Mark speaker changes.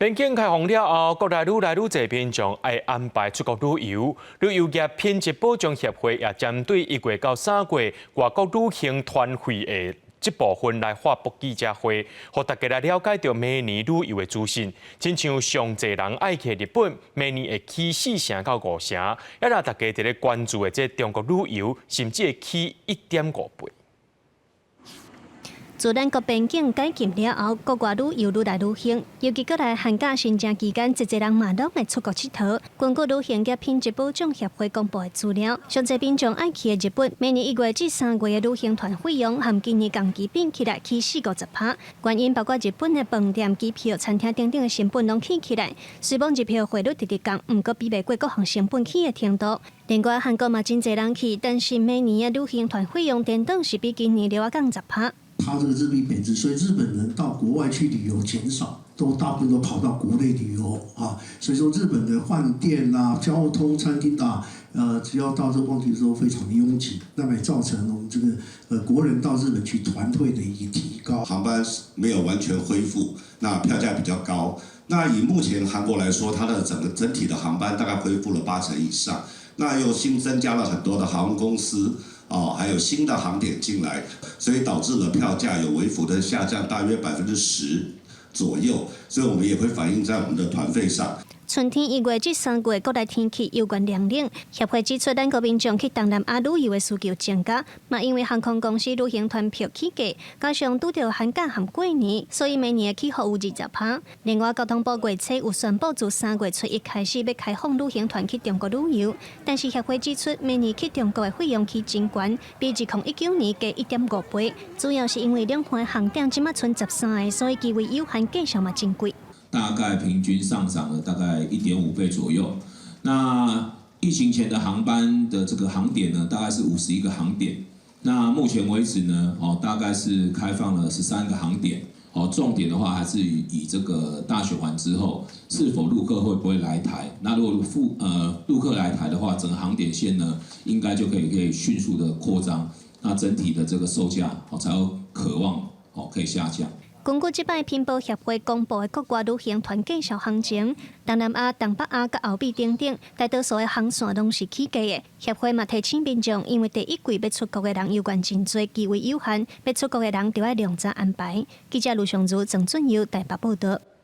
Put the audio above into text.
Speaker 1: 边境开放了后，国内愈来愈侪民众爱安排出国旅游。旅游业品质保障协会也针对1月到3月外国旅行团费的这部分来发布记者会，让大家来了解到明年旅游的资讯。亲像上侪人爱去日本，明年会起4成到5成，也让大家伫咧关注的这中国旅游，甚至会起1.5倍。
Speaker 2: 自咱国边境解禁了后，国外旅游愈来愈兴，尤其过来寒假新正期间，侪人嘛拢会出国佚佗。根据旅行业品质保障协会公布的资料，上侪民众爱去的日本，明年1月至3月的旅行团费用，含今年同期比起来起40-50%。原因包括日本的饭店、机票、餐厅等等的成本拢起来，虽然日票汇率直降，毋过比袂过各项成本起的程度。另外，韩国嘛真侪人去，但是明年的旅行团费用等等是比今年了降10%。
Speaker 3: 它这个日币贬值，所以日本人到国外去旅游减少，大部分都跑到国内旅游啊。所以说日本的饭店啦、交通、餐厅啊，只要到这旺季的时候非常的拥挤，那么也造成我们这个国人到日本去团费的一个提高。
Speaker 4: 航班没有完全恢复，那票价比较高。那以目前韩国来说，它的整体的航班大概恢复了80%以上，那又新增加了很多的航空公司。还有新的航点进来，所以导致了票价有微幅的下降，大约10%左右，所以我们也会反映在我们的团费上。
Speaker 2: 春天1月至3月，国内天气有关凉冷。协会指出，咱国民众去东南亚旅游的需求增加，嘛因为航空公司旅行团票起价，加上拄到寒假和过年，所以明年的起伏有20%。另外，交通部月初有宣布，自3月初1开始要开放旅行团去中国旅游，但是协会指出，明年去中国的费用起真悬，比2019年加1.5倍，主要是因为两环航点即马剩13个，所以机位有限，价钱嘛真贵。
Speaker 5: 大概平均上涨了大概1.5倍左右。那疫情前的航班的这个航点呢，大概是51个航点。那目前为止呢，大概是开放了13个航点。重点的话还是以这个大选完之后，是否陆客会不会来台？那如果陆客来台的话，整个航点线呢，应该就可以迅速的扩张。那整体的这个售价才有渴望可以下降。
Speaker 2: 根据这摆品保协会公布的国外旅行团介绍行情，东南亚、东北亚、甲欧美等等，大多数的航线拢是起价的。协会嘛提醒民众，因为第一季要出国的人有关真多，机会有限，要出国的人就要量早安排。记者卢尚如、郑俊佑台北报道。